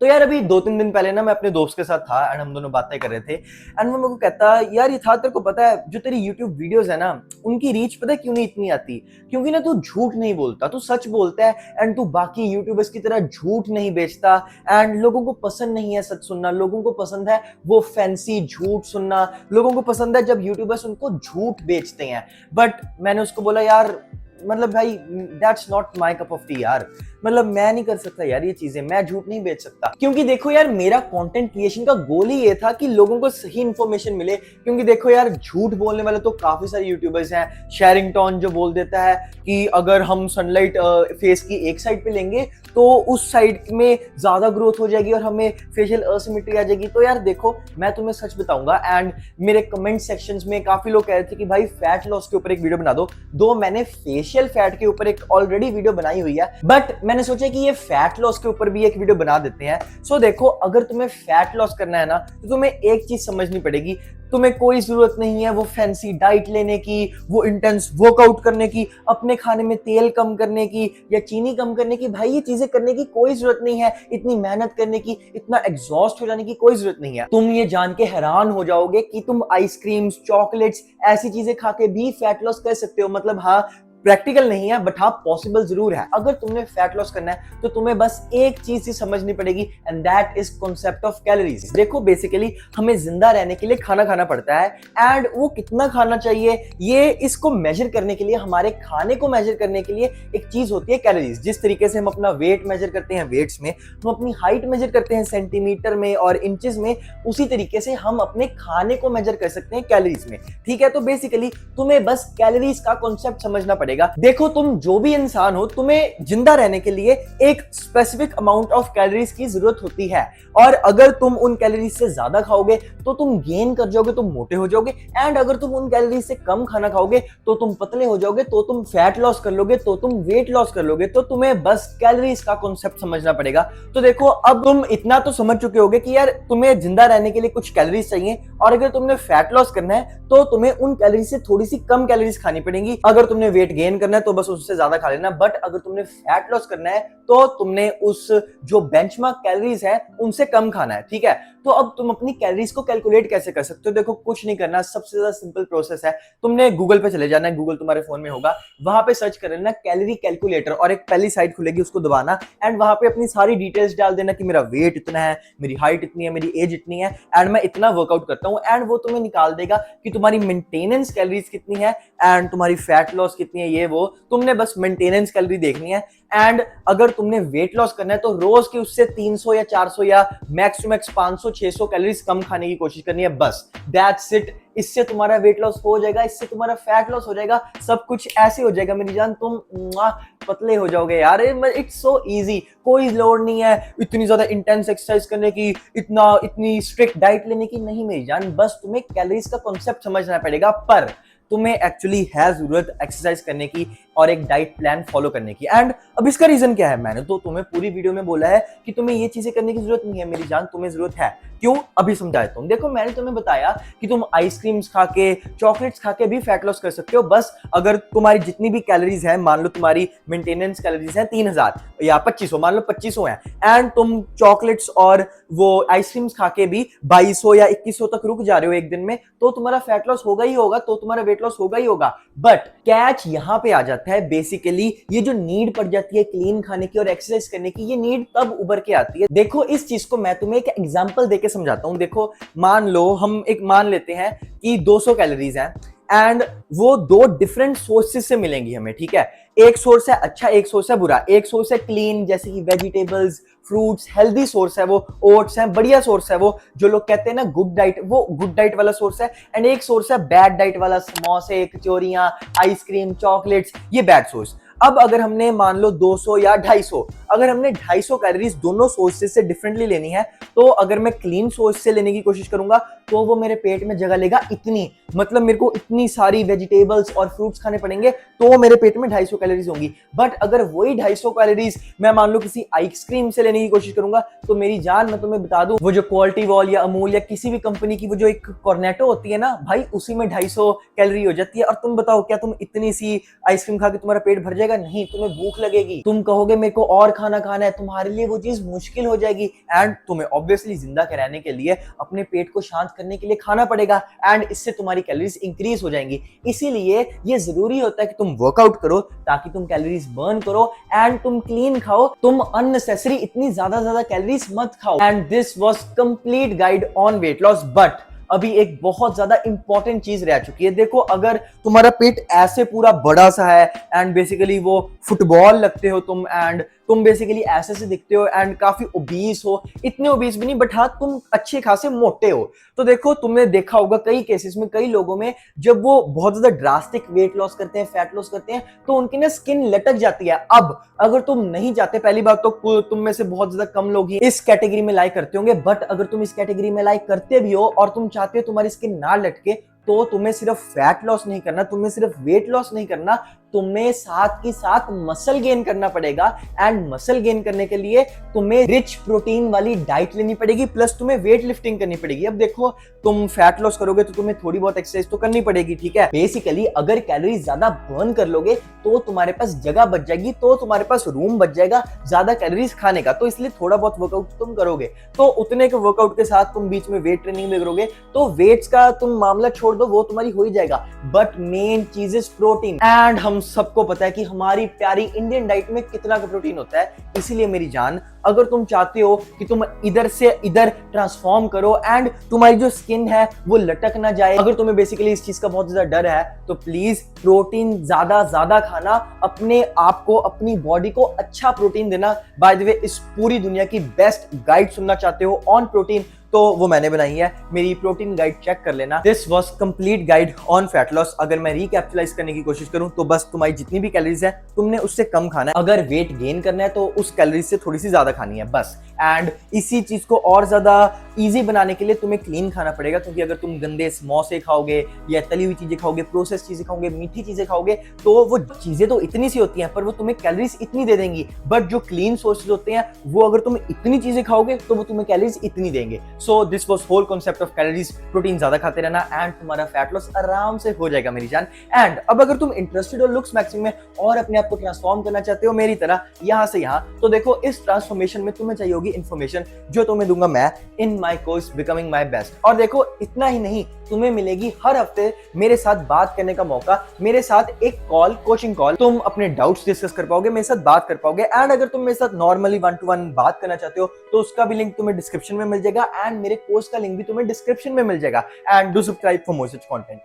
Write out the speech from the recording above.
तो यार अभी 2-3 दिन पहले ना मैं अपने दोस्त के साथ था एंड हम दोनों बातें कर रहे थे एंड वो मेरे को कहता यार ये था तेरे को पता है जो तेरी यूट्यूब वीडियोस है ना उनकी रीच पता है क्यों नहीं इतनी आती। क्योंकि ना तू झूठ नहीं बोलता, तू सच बोलता है एंड तू बाकी यूट्यूबर्स की तरह झूठ नहीं बेचता। एंड लोगों को पसंद नहीं है सच सुनना, लोगों को पसंद है वो फैंसी झूठ सुनना। लोगों को पसंद है जब यूट्यूबर्स उनको झूठ बेचते हैं। बट मैंने उसको बोला यार मतलब भाई that's not my cup of T यार। मतलब मैं नहीं कर सकता यार ये चीजें, मैं झूठ नहीं बेच सकता। क्योंकि देखो यार मेरा कंटेंट क्रिएशन का गोल ही ये था कि लोगों को सही इंफॉर्मेशन मिले। क्योंकि देखो यार झूठ बोलने वाले तो काफी सारे यूट्यूबर्स हैं। शेरिंगटन जो बोल देता है कि अगर हम सनलाइट फेस की एक साइड पे लेंगे तो उस साइड में ज्यादा ग्रोथ हो जाएगी और हमें फेशियल असिमेट्री आ जाएगी। तो यार देखो मैं तुम्हें सच बताऊंगा एंड मेरे कमेंट सेक्शंस में काफी लोग कह रहे थे कि भाई फैट लॉस के ऊपर एक वीडियो बना दो मैंने फेशियल फैट के ऊपर एक ऑलरेडी वीडियो बनाई हुई है, बट मैंने सोचा कि ये फैट लॉस के ऊपर भी एक वीडियो बना देते हैं। सो देखो अगर तुम्हें फैट लॉस करना है ना तो तुम्हें एक चीज समझनी पड़ेगी। तुम्हें कोई जरूरत नहीं है वो फैंसी डाइट लेने की, वो इंटेंस वर्कआउट करने की, अपने खाने में तेल कम करने की या चीनी कम करने की। भाई ये चीजें करने की कोई जरूरत नहीं है, इतनी मेहनत करने की, इतना एग्जॉस्ट हो जाने की कोई जरूरत नहीं है। तुम ये जान के हैरान हो जाओगे कि तुम आइसक्रीम्स, चॉकलेट्स ऐसी चीजें खा के भी फैट लॉस कर सकते हो। मतलब हाँ प्रैक्टिकल नहीं है बट हाँ पॉसिबल जरूर है। अगर तुमने फैट लॉस करना है तो तुम्हें बस एक चीज ही समझनी पड़ेगी and that is concept of calories. देखो बेसिकली हमें जिंदा रहने के लिए खाना खाना पड़ता है एंड वो कितना खाना चाहिए ये इसको मेजर करने के लिए, हमारे खाने को मेजर करने के लिए एक चीज होती है कैलोरीज। जिस तरीके से हम अपना वेट मेजर करते हैं वेट्स में, हम अपनी हाइट मेजर करते हैं सेंटीमीटर में और इंचेस में, उसी तरीके से हम अपने खाने को मेजर कर सकते हैं कैलोरीज में। ठीक है, तो बेसिकली तुम्हें बस कैलोरीज का कॉन्सेप्ट समझना पड़ेगा। देखो तुम जो भी इंसान हो तुम्हें जिंदा रहने के लिए एक स्पेसिफिक अमाउंट ऑफ कैलोरीज की जरूरत होती है और अगर तुम उन कैलोरीज से ज्यादा खाओगे तो तुम गेन कर जाओगे, तुम मोटे हो जाओगे। एंड अगर तुम उन कैलोरीज से कम खाना खाओगे तो तुम पतले हो जाओगे, तो तुम फैट लॉस कर लोगे, तो तुम वेट लॉस कर लोगे। तो तुम्हें बस कैलोरीज का कॉन्सेप्ट समझना पड़ेगा। तो देखो अब तुम इतना तो समझ चुके होगे कि यार तुम्हें जिंदा रहने के लिए कुछ कैलोरीज चाहिए और अगर तुमने फैट लॉस करना है तो तुम्हें उन कैलोरीज से थोड़ी सी कम कैलोरीज खानी पड़ेंगी। अगर तुमने वेट गेन करना है तो बस उससे ज्यादा खा लेना, बट अगर तुमने फैट लॉस करना है तो तुमने उस जो बेंचमार्क कैलोरीज है उनसे कम खाना है। ठीक है, तो अब तुम अपनी कैलोरीज को कैलकुलेट कैसे कर सकते हो? देखो कुछ नहीं करना, सबसे ज्यादा सिंपल प्रोसेस है। तुमने गूगल पे चले जाना है, गूगल तुम्हारे फोन में होगा, वहां पे सर्च कर लेना कैलोरी कैलकुलेटर और एक पहली साइट खुलेगी, उसको दबाना एंड वहां पे अपनी सारी डिटेल्स डाल देना कि मेरा वेट इतना है, मेरी हाइट इतनी है, मेरी एज इतनी है एंड मैं इतना वर्कआउट करता हूँ। एंड वो तुम्हें निकाल देगा कि तुम्हारी मेंटेनेंस कैलोरीज कितनी है एंड तुम्हारी फैट लॉस कितनी है। ये वो तुमने बस मेंटेनेंस कैलोरी देखनी है। एंड अगर तुमने वेट लॉस करना है तो रोज की उससे 300 या 400 या मैक्स टू मैक्स 500-600 कैलोरीज कम खाने की कोशिश करनी है, बस दैट्स इट। इससे तुम्हारा वेट लॉस हो जाएगा, इससे तुम्हारा फैट लॉस हो जाएगा, सब कुछ ऐसे हो जाएगा मेरी जान, तुम पतले हो जाओगे यार। इट्स सो इजी, कोई लोड नहीं है इतनी ज्यादा इंटेंस एक्सरसाइज करने की, इतनी स्ट्रिक्ट डाइट लेने की, नहीं मेरी जान। बस तुम्हें कैलोरीज का कॉन्सेप्ट समझना पड़ेगा, पर तुम्हें एक्चुअली है जरूरत एक्सरसाइज करने की और एक डाइट प्लान फॉलो करने की। एंड अब इसका रीजन क्या है? मैंने तो तुम्हें पूरी वीडियो में बोला है कि तुम्हें ये चीजें करने की जरूरत नहीं है मेरी जान, तुम्हें जरूरत है। क्यों? अभी समझाता हूं। देखो मैंने तुम्हें बताया कि तुम आइसक्रीम्स खा के, चॉकलेट्स खा के भी फैट लॉस कर सकते हो। बस अगर तुम्हारी जितनी भी कैलोरीज है, मान लो तुम्हारी मेंटेनेंस कैलोरीज है 3000 या 2500, मान लो 2500 है एंड तुम चॉकलेट्स और वो आइसक्रीम्स खा के भी 2200 या 2100 तक रुक जा रहे हो एक दिन में, तो तुम्हारा फैट लॉस होगा ही होगा, तो तुम्हारा वेट लॉस होगा ही होगा। बट कैच यहां पे आ जाता है, बेसिकली ये जो नीड पड़ जाती है क्लीन खाने की और एक्सरसाइज करने की, ये नीड तब उभर के आती है। देखो इस चीज को मैं तुम्हें एक एग्जांपल देके समझाता हूं। देखो मान लो हम एक मान लेते हैं कि 200 कैलोरीज हैं एंड वो दो डिफरेंट सोर्सेस से मिलेंगी हमें। ठीक है, एक सोर्स है अच्छा, एक सोर्स है बुरा। एक सोर्स है क्लीन जैसे कि वेजिटेबल्स, फ्रूट्स, हेल्दी सोर्स है, वो ओट्स है, बढ़िया सोर्स है, वो जो लोग कहते हैं ना गुड डाइट, वो गुड डाइट वाला सोर्स है। एंड एक सोर्स है बैड डाइट वाला, समोसे, कचौरियां, आइसक्रीम, चॉकलेट्स, ये बैड सोर्स। अब अगर हमने मान लो 200 या 250, अगर हमने 250 कैलोरीज दोनों सोर्सेज से डिफरेंटली लेनी है, तो अगर मैं क्लीन सोर्स से लेने की कोशिश करूंगा तो वो मेरे पेट में जगह लेगा इतनी, मतलब मेरे को इतनी सारी वेजिटेबल्स और फ्रूट्स खाने पड़ेंगे तो मेरे पेट में 250 कैलोरीज होंगी। बट अगर वही 250 कैलोरीज मैं मान लो किसी आइसक्रीम से लेने की कोशिश करूंगा तो मेरी जान मैं तुम्हें बता दूं, वो जो क्वालिटी वॉल या अमूल या किसी भी कंपनी की वो जो एक कॉर्नेटो होती है ना भाई, उसी में 250 कैलोरी हो जाती है। और तुम बताओ क्या तुम इतनी सी आइसक्रीम खा के तुम्हारा पेट भर जाएगा? जाएगा? नहीं, तुम्हें भूख लगेगी, तुम कहोगे मेरे को और खाना खाना है, तुम्हारे लिए वो चीज मुश्किल हो जाएगी एंड तुम्हें ऑब्वियसली जिंदा रहने के लिए अपने पेट को शांत करने के लिए खाना पड़ेगा एंड इससे तुम्हारी कैलोरीज इंक्रीज हो जाएंगी। इसीलिए ये जरूरी होता है कि तुम वर्कआउट करो ताकि तुम कैलोरीज बर्न करो एंड तुम क्लीन खाओ, तुम अननेसेसरी इतनी ज्यादा कैलोरीज मत खाओ। And this was complete guide on weight loss. But अभी एक बहुत ज्यादा इंपॉर्टेंट चीज रह चुकी है। देखो, अगर तुम्हारा पेट ऐसे पूरा बड़ा सा है एंड बेसिकली वो फुटबॉल लगते हो तुम एंड तुम बेसिकली ऐसे से दिखते हो एंड काफी ओबीस हो, इतने ओबीस भी नहीं बट हाँ तुम अच्छे खासे मोटे हो, तो देखो तुमने देखा होगा कई केसेस में, कई लोगों में जब वो बहुत ज्यादा ड्रास्टिक वेट लॉस करते हैं, फैट लॉस करते हैं, तो उनकी ना स्किन लटक जाती है। अब अगर तुम नहीं चाहते, पहली बात तो तुम में से बहुत ज्यादा कम लोग ही इस कैटेगरी में लाइक करते होंगे, बट अगर तुम इस कैटेगरी में लाइक करते भी हो और तुम चाहते हो तुम्हारी स्किन ना लटके, तो तुम्हें सिर्फ फैट लॉस नहीं करना, तुम्हें सिर्फ वेट लॉस नहीं करना, तुम्हें साथ ही साथ मसल गेन करना पड़ेगा। एंड मसल गेन करने के लिए तुम्हें रिच प्रोटीन वाली डाइट लेनी पड़ेगी, प्लस तुम्हें वेट लिफ्टिंग करनी पड़ेगी। अब देखो, तुम फैट लॉस करोगे तो तुम्हें थोड़ी बहुत एक्सरसाइज तो करनी पड़ेगी, ठीक है। बेसिकली अगर कैलोरी ज्यादा बर्न कर लोगे तो तुम्हारे पास जगह बच जाएगी, तो तुम्हारे पास रूम बच जाएगा ज्यादा कैलोरीज खाने का, तो इसलिए थोड़ा बहुत वर्कआउट तुम करोगे, तो उतने के वर्कआउट के साथ तुम बीच में वेट ट्रेनिंग भी करोगे, तो वेट्स का तुम मामला छोड़ दो, वो तुम्हारी हो ही जाएगा। बट मेन चीज इज प्रोटीन, एंड हम सबको पता है कि हमारी प्यारी इंडियन डाइट में कितना का प्रोटीन होता है। इसीलिए मेरी जान, अगर तुम चाहते हो कि तुम इधर से इधर ट्रांसफॉर्म करो एंड तुम्हारी जो स्किन है वो लटक ना जाए, अगर तुम्हें बेसिकली इस चीज का बहुत ज्यादा डर है, तो प्लीज प्रोटीन ज्यादा खाना, अपने आप को, अपनी बॉडी को अच्छा प्रोटीन देना। बाय द वे, इस पूरी दुनिया की बेस्ट गाइड सुनना चाहते हो ऑन प्रोटीन, तो वो मैंने बनाई है, मेरी प्रोटीन गाइड चेक कर लेना। This was complete guide on fat loss. अगर मैं रिकैप्चुलाइज करने की कोशिश करूं तो बस तुम्हारी जितनी भी कैलोरीज है तुमने उससे कम खाना है, अगर वेट गेन करना है तो उस कैलोरीज से थोड़ी सी ज्यादा खानी है बस। एंड इसी चीज को और ज्यादा इजी बनाने के लिए तुम्हें क्लीन खाना पड़ेगा, क्योंकि अगर तुम गंदे समोसे खाओगे या तली हुई चीजें खाओगे, प्रोसेस चीजें खाओगे, मीठी चीजें खाओगे, तो वो चीजें तो इतनी सी होती हैं पर वो तुम्हें कैलोरीज इतनी दे देंगी। बट जो क्लीन सोर्सेज होते हैं वो अगर तुम इतनी चीजें खाओगे तो वो तुम्हें कैलोरीज इतनी देंगे। So this was whole concept of calories. Protein ज्यादा खाते रहना एंड तुम्हारा फैट लॉस आराम से हो जाएगा मेरी जान। एंड अब अगर तुम इंटरेस्टेड हो लुक्स मैक्सिंग में और अपने आप को ट्रांसफॉर्म करना चाहते हो मेरी तरह यहाँ से यहाँ, तो देखो इस ट्रांसफॉर्मेशन में तुम्हें चाहिए होगी इन्फॉर्मेशन जो तुम्हें दूंगा मैं in my course becoming my best. और देखो इतना ही नहीं, तुम्हें मिलेगी हर हफ्ते मेरे साथ बात करने का मौका, मेरे साथ एक कॉल, कोचिंग कॉल, तुम अपने डाउट्स डिस्कस कर पाओगे, मेरे साथ बात कर पाओगे। एंड अगर तुम मेरे साथ नॉर्मली 1-to-1 बात करना चाहते हो तो उसका भी लिंक तुम्हें डिस्क्रिप्शन में मिल जाएगा एंड मेरे कोर्स का लिंक भी तुम्हें डिस्क्रिप्शन में मिल जाएगा। And do subscribe for more such content.